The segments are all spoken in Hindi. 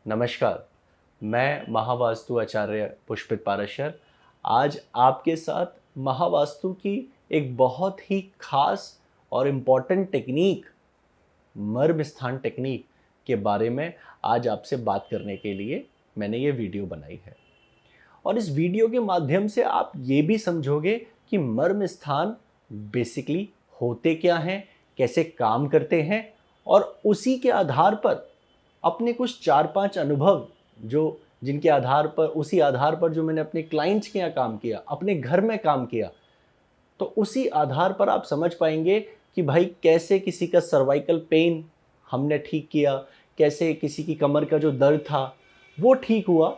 नमस्कार, मैं महावास्तु आचार्य पुष्पित पाराशर आज आपके साथ महावास्तु की एक बहुत ही खास और इम्पॉर्टेंट टेक्निक, मर्म स्थान टेक्निक के बारे में आज आपसे बात करने के लिए मैंने ये वीडियो बनाई है। और इस वीडियो के माध्यम से आप ये भी समझोगे कि मर्म स्थान बेसिकली होते क्या हैं, कैसे काम करते हैं, और उसी के आधार पर अपने कुछ 4-5 अनुभव जिनके आधार पर उसी आधार पर जो मैंने अपने क्लाइंट्स के यहाँ काम किया, अपने घर में काम किया, तो उसी आधार पर आप समझ पाएंगे कि भाई कैसे किसी का सर्वाइकल पेन हमने ठीक किया, कैसे किसी की कमर का जो दर्द था वो ठीक हुआ।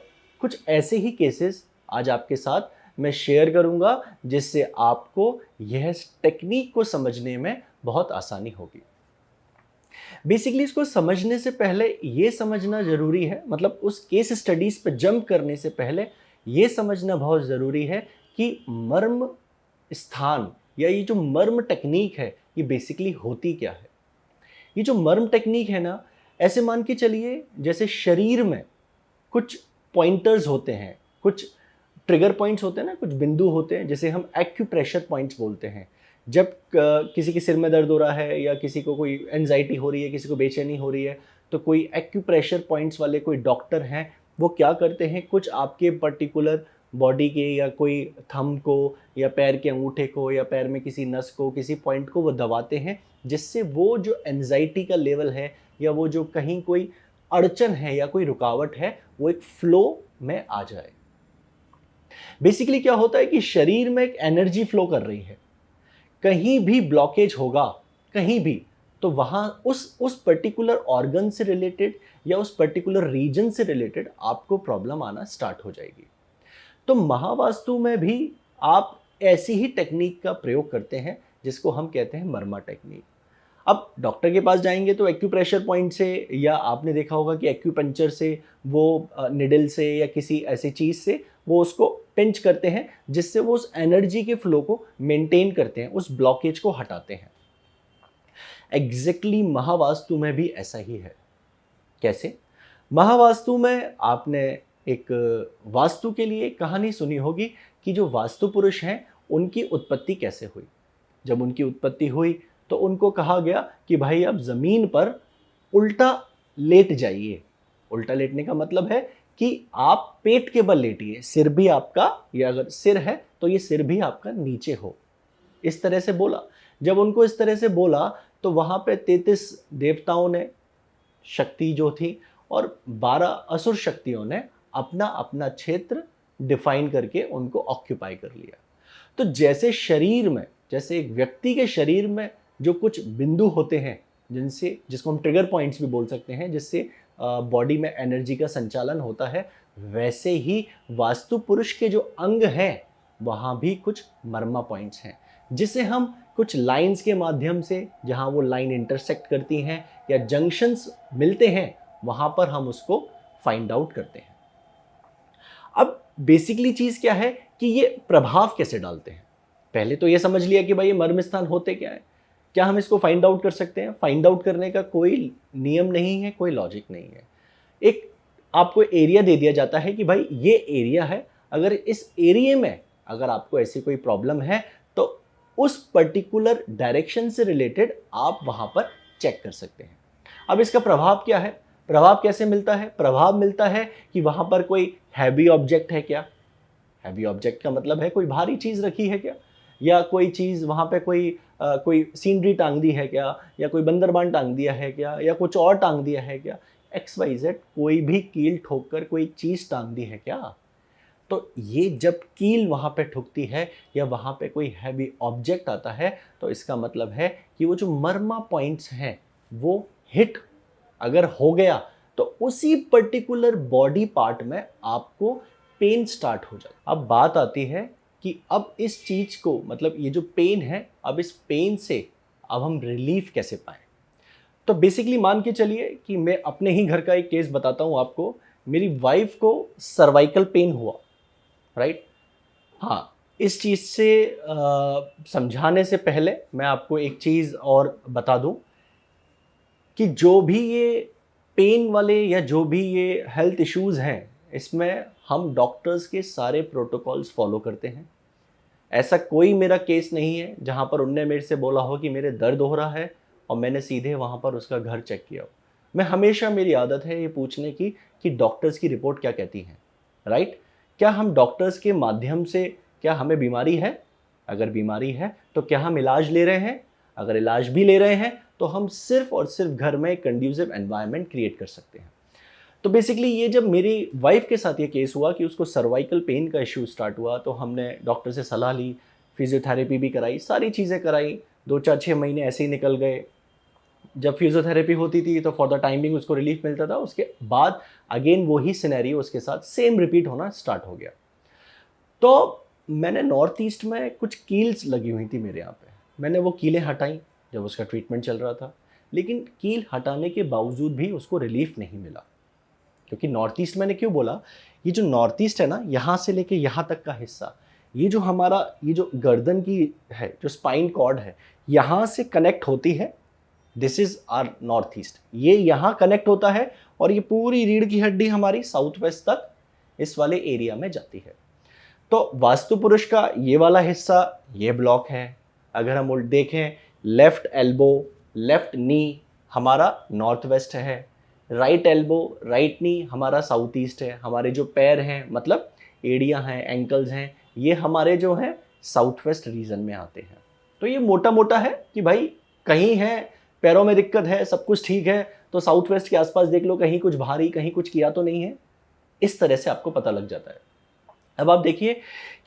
कुछ ऐसे ही केसेस आज आपके साथ मैं शेयर करूंगा जिससे आपको यह टेक्निक को समझने में बहुत आसानी होगी। बेसिकली इसको समझने से पहले ये समझना ज़रूरी है, मतलब उस केस स्टडीज़ पे जंप करने से पहले ये समझना बहुत ज़रूरी है कि मर्म स्थान या ये जो मर्म टेक्निक है ये बेसिकली होती क्या है। ये जो मर्म टेक्निक है ना, ऐसे मान के चलिए जैसे शरीर में कुछ पॉइंटर्स होते हैं, कुछ ट्रिगर पॉइंट्स होते हैं ना, कुछ बिंदु होते हैं, जैसे हम एक्यूप्रेशर पॉइंट्स बोलते हैं। जब किसी के सिर में दर्द हो रहा है या किसी को कोई एंजाइटी हो रही है, किसी को बेचैनी हो रही है, तो कोई एक्यूप्रेशर पॉइंट्स वाले कोई डॉक्टर हैं, वो क्या करते हैं, कुछ आपके पर्टिकुलर बॉडी के या कोई थंब को या पैर के अंगूठे को या पैर में किसी नस को, किसी पॉइंट को वो दबाते हैं, जिससे वो जो एंजाइटी का लेवल है या वो जो कहीं कोई अड़चन है या कोई रुकावट है वो एक फ्लो में आ जाए। बेसिकली क्या होता है कि शरीर में एक एनर्जी फ्लो कर रही है, कहीं भी ब्लॉकेज होगा, कहीं भी, तो वहाँ उस पर्टिकुलर ऑर्गन से रिलेटेड या उस पर्टिकुलर रीजन से रिलेटेड आपको प्रॉब्लम आना स्टार्ट हो जाएगी। तो महावास्तु में भी आप ऐसी ही टेक्निक का प्रयोग करते हैं जिसको हम कहते हैं मर्मा टेक्निक। अब डॉक्टर के पास जाएंगे तो एक्यूप्रेशर पॉइंट से, या आपने देखा होगा कि एक्यूपंक्चर से वो निडल से या किसी ऐसी चीज़ से वो उसको पिंच करते हैं, जिससे वो उस एनर्जी के फ्लो को मेंटेन करते हैं, उस ब्लॉकेज को हटाते हैं। एग्जैक्टली महावास्तु में भी ऐसा ही है। कैसे? महावास्तु में आपने एक वास्तु के लिए कहानी सुनी होगी कि जो वास्तु पुरुष हैं उनकी उत्पत्ति कैसे हुई। जब उनकी उत्पत्ति हुई तो उनको कहा गया कि भाई आप ज़मीन पर उल्टा लेट जाइए। उल्टा लेटने का मतलब है कि आप पेट के बल लेटिए, सिर भी आपका, या अगर सिर है तो ये सिर भी आपका नीचे हो, इस तरह से बोला। जब उनको इस तरह से बोला तो वहाँ पे 33 देवताओं ने शक्ति जो थी और 12 असुर शक्तियों ने अपना अपना क्षेत्र डिफाइन करके उनको ऑक्यूपाई कर लिया। तो जैसे शरीर में, जैसे एक व्यक्ति के शरीर में जो कुछ बिंदु होते हैं जिसको हम ट्रिगर पॉइंट्स भी बोल सकते हैं, जिससे बॉडी में एनर्जी का संचालन होता है, वैसे ही वास्तु पुरुष के जो अंग हैं वहाँ भी कुछ मर्मा पॉइंट्स हैं, जिसे हम कुछ लाइंस के माध्यम से, जहाँ वो लाइन इंटरसेक्ट करती हैं या जंक्शंस मिलते हैं, वहाँ पर हम उसको फाइंड आउट करते हैं। अब बेसिकली चीज़ क्या है कि ये प्रभाव कैसे डालते हैं। पहले तो ये समझ लिया कि भाई ये मर्म स्थान होते क्या है, क्या हम इसको फाइंड आउट कर सकते हैं। फाइंड आउट करने का कोई नियम नहीं है, कोई लॉजिक नहीं है। एक आपको एरिया दे दिया जाता है कि भाई ये एरिया है, अगर इस एरिया में अगर आपको ऐसी कोई प्रॉब्लम है तो उस पर्टिकुलर डायरेक्शन से रिलेटेड आप वहाँ पर चेक कर सकते हैं। अब इसका प्रभाव क्या है, प्रभाव कैसे मिलता है? प्रभाव मिलता है कि वहाँ पर कोई हैवी ऑब्जेक्ट है क्या। हैवी ऑब्जेक्ट का मतलब है कोई भारी चीज़ रखी है क्या, या कोई चीज़ वहाँ पे कोई सीनरी टांग दी है क्या, या कोई बंदरबान टांग दिया है क्या, या कुछ और टांग दिया है क्या। XYZ कोई भी कील ठोक कर कोई चीज़ टांग दी है क्या। तो ये जब कील वहाँ पे ठुकती है या वहाँ पे कोई हैवी ऑब्जेक्ट आता है तो इसका मतलब है कि वो जो मर्मा पॉइंट्स हैं वो हिट अगर हो गया तो उसी पर्टिकुलर बॉडी पार्ट में आपको पेन स्टार्ट हो जाता। अब बात आती है कि अब इस चीज़ को, मतलब ये जो पेन है, अब इस पेन से अब हम रिलीफ कैसे पाएं। तो बेसिकली मान के चलिए कि मैं अपने ही घर का एक केस बताता हूँ आपको। मेरी वाइफ को सर्वाइकल पेन हुआ, राइट। हाँ, इस चीज़ से समझाने से पहले मैं आपको एक चीज़ और बता दूं कि जो भी ये पेन वाले या जो भी ये हेल्थ इश्यूज़ हैं, इसमें हम डॉक्टर्स के सारे प्रोटोकॉल्स फॉलो करते हैं। ऐसा कोई मेरा केस नहीं है जहाँ पर उनने मेरे से बोला हो कि मेरे दर्द हो रहा है और मैंने सीधे वहाँ पर उसका घर चेक किया हो। मैं हमेशा, मेरी आदत है ये पूछने की कि डॉक्टर्स की रिपोर्ट क्या कहती है, राइट? क्या हम डॉक्टर्स के माध्यम से, क्या हमें बीमारी है? अगर बीमारी है तो क्या हम इलाज ले रहे हैं? अगर इलाज भी ले रहे हैं तो हम सिर्फ और सिर्फ घर में एक कंड्यूसिव एनवायरनमेंट क्रिएट कर सकते हैं। तो बेसिकली ये जब मेरी वाइफ के साथ ये केस हुआ कि उसको सर्वाइकल पेन का इश्यू स्टार्ट हुआ, तो हमने डॉक्टर से सलाह ली, फिजियोथेरेपी भी कराई, सारी चीज़ें कराई। 2-4-6 महीने ऐसे ही निकल गए। जब फिजियोथेरेपी होती थी तो फॉर द टाइम बिंग उसको रिलीफ मिलता था। उसके बाद अगेन वही सिनेरियो उसके साथ सेम रिपीट होना स्टार्ट हो गया। तो मैंने नॉर्थ ईस्ट में कुछ कील्स लगी हुई थी मेरे यहाँ पे, मैंने वो कीलें हटाई जब उसका ट्रीटमेंट चल रहा था। लेकिन कील हटाने के बावजूद भी उसको रिलीफ नहीं मिला। क्योंकि नॉर्थ ईस्ट, मैंने क्यों बोला, ये जो नॉर्थ ईस्ट है ना, यहाँ से लेके यहाँ तक का हिस्सा, ये जो हमारा, ये जो गर्दन की है, जो स्पाइन कॉर्ड है, यहाँ से कनेक्ट होती है। This is our north east, ये यहाँ कनेक्ट होता है और ये पूरी रीढ़ की हड्डी हमारी साउथ वेस्ट तक इस वाले एरिया में जाती है। तो वास्तु पुरुष का ये वाला हिस्सा ये ब्लॉक है। अगर हम उल्ट देखें, लेफ्ट एल्बो, लेफ्ट नी हमारा नॉर्थ वेस्ट है, राइट एल्बो, राइट नी हमारा साउथ ईस्ट है। हमारे जो पैर हैं, मतलब एड़ियाँ हैं, एंकल्स हैं, ये हमारे जो हैं साउथ वेस्ट रीजन में आते हैं। तो ये मोटा मोटा है कि भाई कहीं है पैरों में दिक्कत है, सब कुछ ठीक है तो साउथ वेस्ट के आसपास देख लो, कहीं कुछ भारी, कहीं कुछ किया तो नहीं है। इस तरह से आपको पता लग जाता है। अब आप देखिए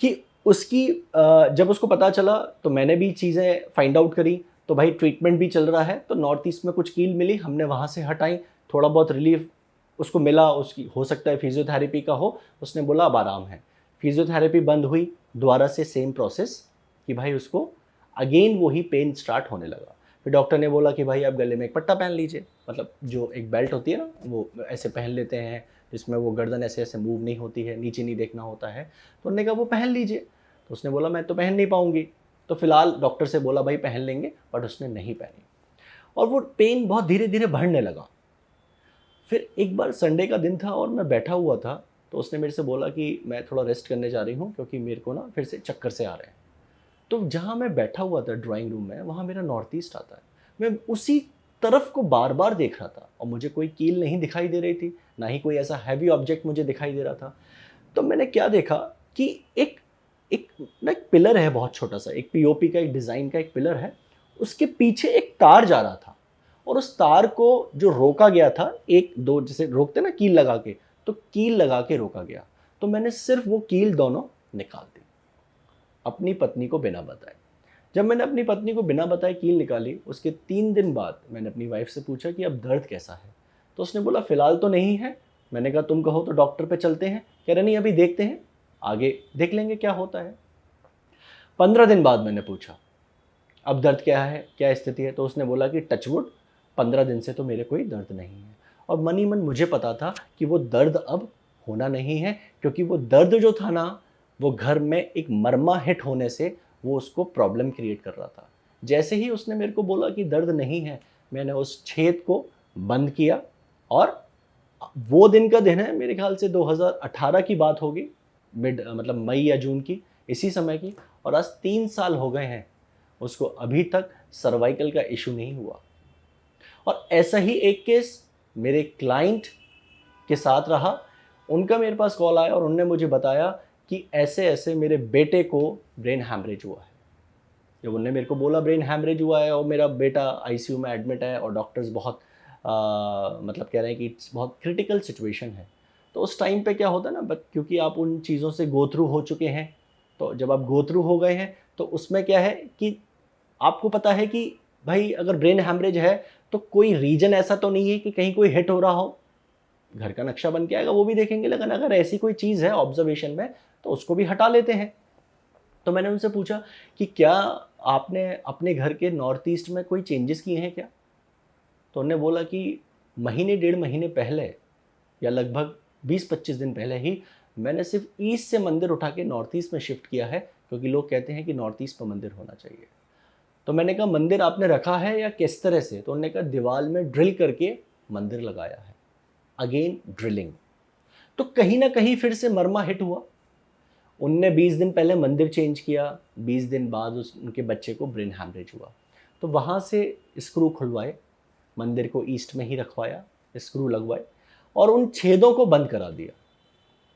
कि उसकी जब उसको पता चला तो मैंने भी चीज़ें फाइंड आउट करी। तो भाई ट्रीटमेंट भी चल रहा है, तो नॉर्थ ईस्ट में कुछ कील मिली, हमने वहाँ से हटाई, थोड़ा बहुत रिलीफ उसको मिला। उसकी हो सकता है फिजियोथेरेपी का हो, उसने बोला अब आराम है। फिजियोथेरेपी बंद हुई, दोबारा से सेम प्रोसेस कि भाई उसको अगेन वही पेन स्टार्ट होने लगा। फिर डॉक्टर ने बोला कि भाई आप गले में एक पट्टा पहन लीजिए, मतलब जो एक बेल्ट होती है ना, वो ऐसे पहन लेते हैं जिसमें वो गर्दन ऐसे ऐसे मूव नहीं होती है, नीचे नहीं देखना होता है। तो उन्होंने कहा वो पहन लीजिए। तो उसने बोला मैं तो पहन नहीं पाऊंगी। तो फिलहाल डॉक्टर से बोला भाई पहन लेंगे, बट उसने नहीं पहनी और वो पेन बहुत धीरे धीरे बढ़ने लगा। फिर एक बार संडे का दिन था और मैं बैठा हुआ था, तो उसने मेरे से बोला कि मैं थोड़ा रेस्ट करने जा रही हूँ क्योंकि मेरे को ना फिर से चक्कर से आ रहे हैं। तो जहाँ मैं बैठा हुआ था ड्राइंग रूम में, वहाँ मेरा नॉर्थ ईस्ट आता है। मैं उसी तरफ को बार बार देख रहा था और मुझे कोई कील नहीं दिखाई दे रही थी, ना ही कोई ऐसा हैवी ऑब्जेक्ट मुझे दिखाई दे रहा था। तो मैंने क्या देखा कि एक एक ना एक पिलर है बहुत छोटा सा, एक पीओपी का एक डिज़ाइन का एक पिलर है, उसके पीछे एक तार जा रहा था और उस तार को जो रोका गया था, एक दो जैसे रोकते ना कील लगा के, तो कील लगा के रोका गया। तो मैंने सिर्फ वो कील दोनों निकाल दी अपनी पत्नी को बिना बताए। जब मैंने अपनी पत्नी को बिना बताए कील निकाली, उसके 3 दिन बाद मैंने अपनी वाइफ से पूछा कि अब दर्द कैसा है। तो उसने बोला फिलहाल तो नहीं है। मैंने कहा तुम कहो तो डॉक्टर पे चलते हैं। कह रहे नहीं अभी देखते हैं, आगे देख लेंगे क्या होता है। 15 दिन बाद मैंने पूछा अब दर्द क्या है, क्या स्थिति है। तो उसने बोला कि टचवुड 15 दिन से तो मेरे कोई दर्द नहीं है। और मन ही मन मुझे पता था कि वो दर्द अब होना नहीं है, क्योंकि वो दर्द जो था ना, वो घर में एक मरमा हिट होने से वो उसको प्रॉब्लम क्रिएट कर रहा था। जैसे ही उसने मेरे को बोला कि दर्द नहीं है, मैंने उस छेद को बंद किया। और वो दिन का दिन है, मेरे ख्याल से 2018 की बात होगी, मतलब मई या जून की, इसी समय की। और आज 3 साल हो गए हैं, उसको अभी तक सर्वाइकल का इशू नहीं हुआ। और ऐसा ही एक केस मेरे क्लाइंट के साथ रहा। उनका मेरे पास कॉल आया और उन्होंने मुझे बताया कि ऐसे ऐसे मेरे बेटे को ब्रेन हैमरेज हुआ है। जब उन्होंने मेरे को बोला ब्रेन हैमरेज हुआ है और मेरा बेटा आईसीयू में एडमिट है और डॉक्टर्स बहुत मतलब कह रहे हैं कि इट्स बहुत क्रिटिकल सिचुएशन है, तो उस टाइम पे क्या होता है ना, बट क्योंकि आप उन चीज़ों से गो थ्रू हो चुके हैं, तो जब आप गो थ्रू हो गए हैं तो उसमें क्या है कि आपको पता है कि भाई अगर ब्रेन हैमरेज है तो कोई रीजन ऐसा तो नहीं है कि कहीं कोई हिट हो रहा हो, घर का नक्शा बन के आएगा वो भी देखेंगे। लेकिन अगर ऐसी कोई चीज़ है ऑब्जर्वेशन में तो उसको भी हटा लेते हैं। तो मैंने उनसे पूछा कि क्या आपने अपने घर के नॉर्थ ईस्ट में कोई चेंजेस किए हैं क्या। तो उन्होंने बोला कि महीने 1.5 महीने पहले या लगभग 20-25 दिन पहले ही मैंने सिर्फ ईस्ट से मंदिर उठा के नॉर्थ ईस्ट में शिफ्ट किया है, क्योंकि लोग कहते हैं कि नॉर्थ ईस्ट पर मंदिर होना चाहिए। तो मैंने कहा मंदिर आपने रखा है या किस तरह से। तो उन्होंने कहा दीवार में ड्रिल करके मंदिर लगाया है। Again drilling. तो कहीं ना कहीं फिर से मरमा हिट हुआ। उनने 20 दिन पहले मंदिर चेंज किया, 20 दिन बाद उनके बच्चे को ब्रेन हैमरेज हुआ। तो वहाँ से स्क्रू खुलवाए, मंदिर को ईस्ट में ही रखवाया, स्क्रू लगवाए और उन छेदों को बंद करा दिया।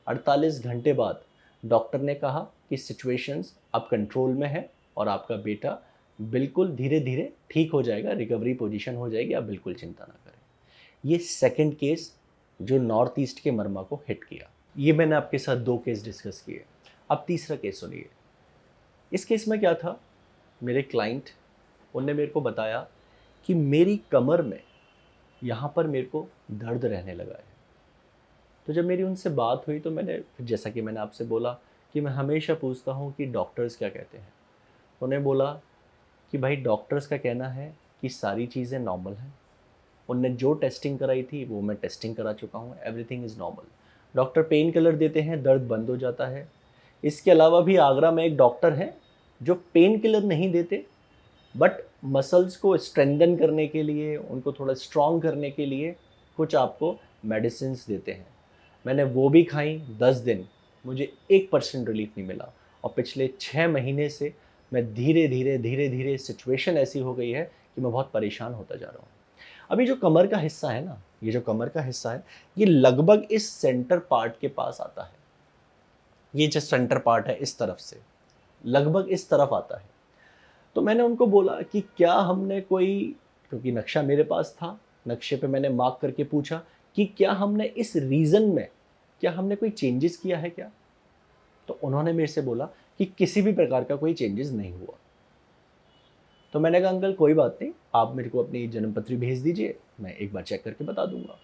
48 घंटे बाद डॉक्टर ने कहा कि सिचुएशंस अब कंट्रोल में है और आपका बेटा बिल्कुल धीरे धीरे ठीक हो जाएगा, रिकवरी पोजीशन हो जाएगी, आप बिल्कुल चिंता ना करें। ये सेकंड केस जो नॉर्थ ईस्ट के मरमा को हिट किया। ये मैंने आपके साथ 2 केस डिस्कस किए। अब तीसरा केस सुनिए। इस केस में क्या था, मेरे क्लाइंट, उनने मेरे को बताया कि मेरी कमर में यहाँ पर मेरे को दर्द रहने लगा है। तो जब मेरी उनसे बात हुई तो मैंने, जैसा कि मैंने आपसे बोला कि मैं हमेशा पूछता हूँ कि डॉक्टर्स क्या कहते हैं। उन्हें बोला कि भाई डॉक्टर्स का कहना है कि सारी चीज़ें नॉर्मल हैं। उनने जो टेस्टिंग कराई थी वो मैं टेस्टिंग करा चुका हूँ, everything is normal. Doctor pain killer देते हैं, दर्द बंद हो जाता है। इसके अलावा भी आगरा में एक डॉक्टर हैं जो पेन किलर नहीं देते, बट मसल्स को स्ट्रेंथन करने के लिए, उनको थोड़ा स्ट्रॉन्ग करने के लिए कुछ आपको मेडिसिन्स देते हैं। मैंने वो भी खाई 10 दिन, मुझे 1% रिलीफ नहीं मिला। और पिछले 6 महीने से मैं धीरे धीरे सिचुएशन ऐसी हो गई है कि मैं बहुत परेशान होता जा रहा हूँ। अभी जो कमर का हिस्सा है ना, ये जो कमर का हिस्सा है, ये लगभग इस सेंटर पार्ट के पास आता है। ये जो सेंटर पार्ट है इस तरफ से लगभग इस तरफ आता है। तो मैंने उनको बोला कि क्या हमने कोई, क्योंकि नक्शा मेरे पास था, नक्शे पे मैंने मार्क करके पूछा कि क्या हमने इस रीजन में, क्या हमने कोई चेंजेस किया है क्या। तो उन्होंने मेरे से बोला कि किसी भी प्रकार का कोई चेंजेस नहीं हुआ। तो मैंने कहा अंकल कोई बात नहीं, आप मेरे को अपनी जन्मपत्री भेज दीजिए, मैं एक बार चेक करके बता दूंगा।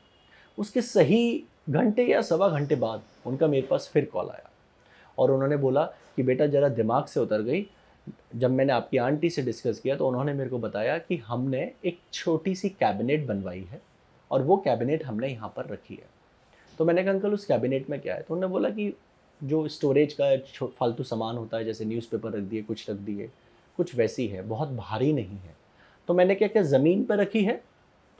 उसके सही घंटे या सवा घंटे बाद उनका मेरे पास फिर कॉल आया और उन्होंने बोला कि बेटा ज़रा दिमाग से उतर गई। जब मैंने आपकी आंटी से डिस्कस किया तो उन्होंने मेरे को बताया कि हमने एक छोटी सी कैबिनेट बनवाई है और वो कैबिनेट हमने यहाँ पर रखी है। तो मैंने कहा अंकल उस कैबिनेट में क्या है। तो उन्होंने बोला कि जो स्टोरेज का फालतू सामान होता है, जैसे न्यूज़पेपर रख दिए, कुछ रख दिए, कुछ वैसी है, बहुत भारी नहीं है। तो मैंने क्या क्या ज़मीन पर रखी है।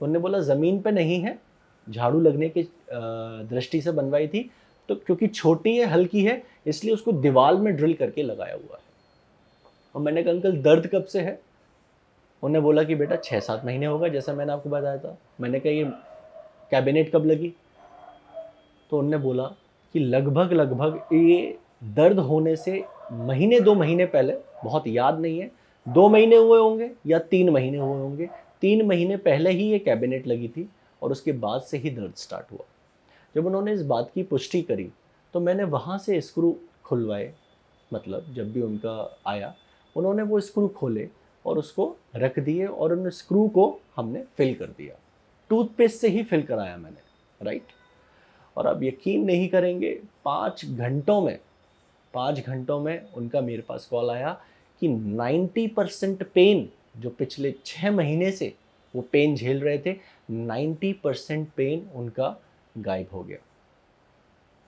तो उन्होंने बोला ज़मीन पर नहीं है, झाड़ू लगने की दृष्टि से बनवाई थी, तो क्योंकि छोटी है, हल्की है, इसलिए उसको दीवार में ड्रिल करके लगाया हुआ है। और मैंने कहा अंकल दर्द कब से है। उन्होंने बोला कि बेटा 6-7 महीने होगा, जैसा मैंने आपको बताया था। मैंने कहा ये कैबिनेट कब लगी। तो उन्होंने बोला कि लगभग ये दर्द होने से महीने 2 महीने पहले, बहुत याद नहीं है, 2 महीने हुए होंगे या 3 महीने हुए होंगे, 3 महीने पहले ही ये कैबिनेट लगी थी और उसके बाद से ही दर्द स्टार्ट हुआ। जब उन्होंने इस बात की पुष्टि करी तो मैंने वहाँ से स्क्रू खुलवाए, मतलब जब भी उनका आया उन्होंने वो स्क्रू खोले और उसको रख दिए और उन स्क्रू को हमने फिल कर दिया। टूथपेस्ट से ही फिल कराया मैंने, राइट। और आप यकीन नहीं करेंगे, 5 घंटों में उनका मेरे पास कॉल आया कि 90% पेन, जो पिछले 6 महीने से वो पेन झेल रहे थे, 90% पेन उनका गायब हो गया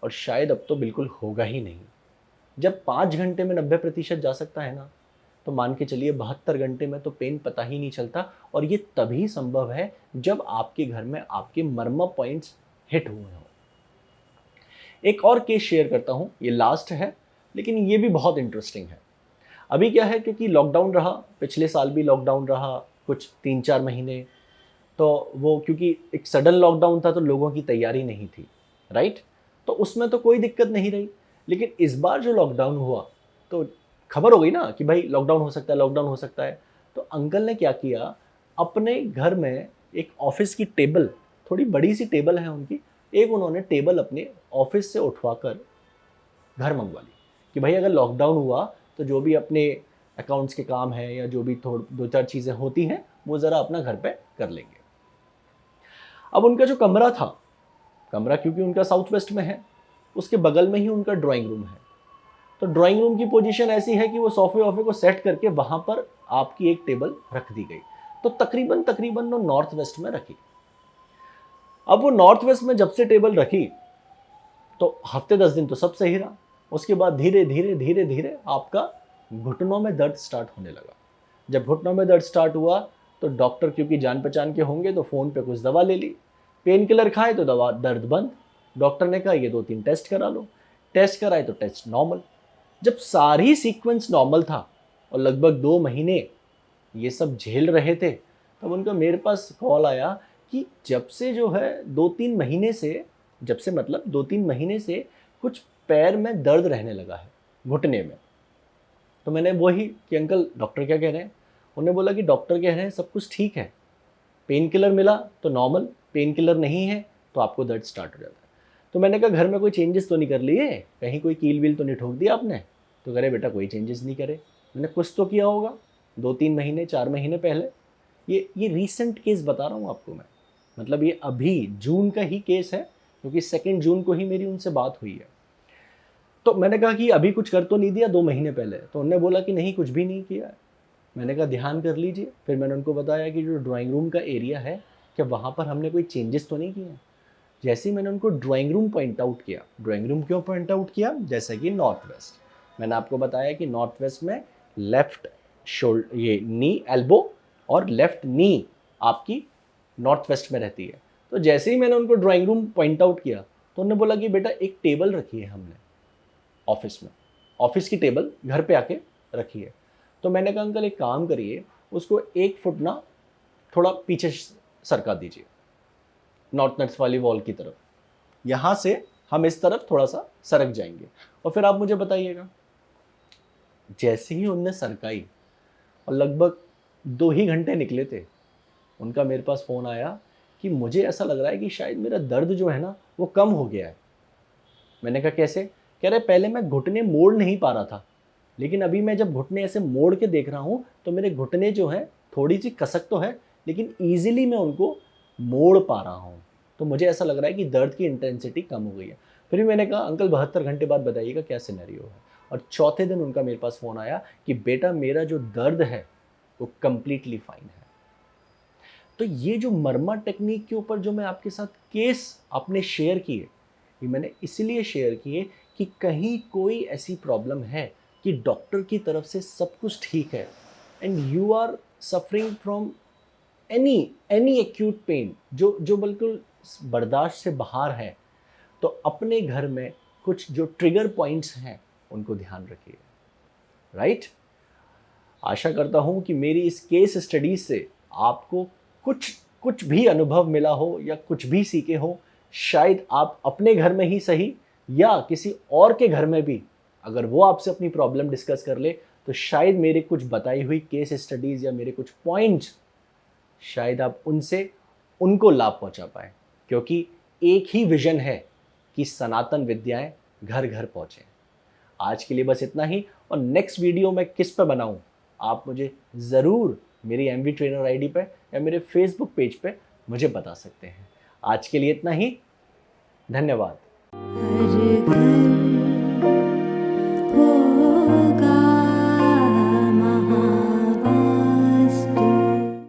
और शायद अब तो बिल्कुल होगा ही नहीं। जब 5 घंटे में 90% जा सकता है ना, तो मान के चलिए 72 घंटे में तो पेन पता ही नहीं चलता। और ये तभी संभव है जब आपके घर में आपके मर्मा पॉइंट्स हिट हुए हों। एक और केस शेयर करता हूँ, ये लास्ट है लेकिन ये भी बहुत इंटरेस्टिंग है। अभी क्या है, क्योंकि लॉकडाउन रहा, पिछले साल भी लॉकडाउन रहा कुछ 3-4 महीने, तो वो क्योंकि एक सडन लॉकडाउन था तो लोगों की तैयारी नहीं थी, राइट। तो उसमें तो कोई दिक्कत नहीं रही। लेकिन इस बार जो लॉकडाउन हुआ तो खबर हो गई ना कि भाई लॉकडाउन हो सकता है, लॉकडाउन हो सकता है। तो अंकल ने क्या किया, अपने घर में एक ऑफिस की टेबल, थोड़ी बड़ी सी टेबल है उनकी, एक उन्होंने टेबल अपने ऑफिस से उठवाकर घर मंगवा ली कि भाई अगर लॉकडाउन हुआ तो जो भी अपने अकाउंट्स के काम है या जो भी 2-4 चीज़ें होती हैं वो ज़रा अपना घर पे कर लेंगे। अब उनका जो कमरा था, कमरा क्योंकि उनका साउथ वेस्ट में है, उसके बगल में ही उनका ड्राइंग रूम है। तो ड्राइंग रूम की पोजीशन ऐसी है कि वो सोफे वोफे को सेट करके वहाँ पर आपकी एक टेबल रख दी गई। तो तकरीबन वो नॉर्थ वेस्ट में रखी। अब वो नॉर्थ वेस्ट में जब से टेबल रखी तो हफ्ते 10 दिन तो सब सही रहा। उसके बाद धीरे धीरे आपका घुटनों में दर्द स्टार्ट होने लगा। जब घुटनों में दर्द स्टार्ट हुआ तो डॉक्टर, क्योंकि जान पहचान के होंगे, तो फ़ोन पे कुछ दवा ले ली। पेन किलर खाए तो दवा दर्द बंद। डॉक्टर ने कहा ये 2-3 टेस्ट करा लो, टेस्ट कराए तो टेस्ट नॉर्मल। जब सारी सीक्वेंस नॉर्मल था और लगभग 2 महीने ये सब झेल रहे थे, तब उनका मेरे पास कॉल आया कि जब से जो है 2-3 महीने से, जब से मतलब 2-3 महीने से कुछ पैर में दर्द रहने लगा है, घुटने में। तो मैंने वही कि अंकल डॉक्टर क्या कह रहे हैं? उन्होंने बोला कि डॉक्टर कह रहे हैं सब कुछ ठीक है, पेन किलर मिला तो नॉर्मल, पेन किलर नहीं है तो आपको दर्द स्टार्ट हो जाता है। तो मैंने कहा घर में कोई चेंजेस तो नहीं कर लिए, कहीं कोई कील वील तो नहीं ठोक दिया आपने? तो कह रहे बेटा कोई चेंजेस नहीं करे। मैंने कुछ तो किया होगा 2-3 महीने 4 महीने पहले। ये रीसेंट केस बता रहा हूँ आपको मैं, मतलब ये अभी जून का ही केस है, क्योंकि 2 जून को ही मेरी उनसे बात हुई है। तो मैंने कहा कि अभी कुछ कर तो नहीं दिया 2 महीने पहले? तो उन्होंने बोला कि नहीं कुछ भी नहीं किया है। मैंने कहा ध्यान कर लीजिए। फिर मैंने उनको बताया कि जो ड्राइंग रूम का एरिया है, क्या वहाँ पर हमने कोई चेंजेस तो नहीं किए हैं? जैसे ही मैंने उनको ड्राइंग रूम पॉइंट आउट किया, ड्राइंग रूम क्यों पॉइंट आउट किया? जैसे कि नॉर्थ वेस्ट, मैंने आपको बताया कि नॉर्थ वेस्ट में लेफ्ट शोल्डर, ये नी एल्बो और लेफ्ट नी आपकी नॉर्थ वेस्ट में रहती है। तो जैसे ही मैंने उनको ड्राइंग रूम पॉइंट आउट किया, तो उन्होंने बोला कि बेटा एक टेबल रखी है हमने ऑफिस में, ऑफिस की टेबल घर पे आके रखी है। तो मैंने कहा अंकल एक काम करिए, उसको 1 फुट ना थोड़ा पीछे सरका दीजिए, नॉर्थ नट्स वाली वॉल की तरफ। यहाँ से हम इस तरफ थोड़ा सा सरक जाएंगे और फिर आप मुझे बताइएगा। जैसे ही उनने सरकाई और लगभग 2 ही घंटे निकले थे, उनका मेरे पास फ़ोन आया कि मुझे ऐसा लग रहा है कि शायद मेरा दर्द जो है ना वो कम हो गया है। मैंने कहा कैसे? कह रहे पहले मैं घुटने मोड़ नहीं पा रहा था, लेकिन अभी मैं जब घुटने ऐसे मोड़ के देख रहा हूँ तो मेरे घुटने जो हैं थोड़ी सी कसक तो है, लेकिन ईजिली मैं उनको मोड़ पा रहा हूँ। तो मुझे ऐसा लग रहा है कि दर्द की इंटेंसिटी कम हो गई है। फिर भी मैंने कहा अंकल 72 घंटे बाद बताइएगा क्या सिनेरियो है। और चौथे दिन उनका मेरे पास फ़ोन आया कि बेटा मेरा जो दर्द है वो कम्प्लीटली फाइन है। तो ये जो मरमा टेक्निक के ऊपर जो मैं आपके साथ केस आपने शेयर किए, ये मैंने इसलिए शेयर किए कि कहीं कोई ऐसी प्रॉब्लम है कि डॉक्टर की तरफ से सब कुछ ठीक है and you are suffering from any acute pain जो जो बिल्कुल बर्दाश्त से बाहर है, तो अपने घर में कुछ जो ट्रिगर पॉइंट्स हैं उनको ध्यान रखिए। राइट? आशा करता हूँ कि मेरी इस केस स्टडीज से आपको कुछ कुछ भी अनुभव मिला हो या कुछ भी सीखे हो। शायद आप अपने घर में ही सही या किसी और के घर में भी अगर वो आपसे अपनी प्रॉब्लम डिस्कस कर ले, तो शायद मेरे कुछ बताई हुई केस स्टडीज़ या मेरे कुछ पॉइंट्स शायद आप उनसे उनको लाभ पहुंचा पाए, क्योंकि एक ही विजन है कि सनातन विद्याएं घर घर पहुंचे। आज के लिए बस इतना ही, और नेक्स्ट वीडियो मैं किस पे बनाऊं आप मुझे ज़रूर मेरी MV ट्रेनर ID पे या मेरे फेसबुक पेज पे मुझे बता सकते हैं। आज के लिए इतना ही, धन्यवाद।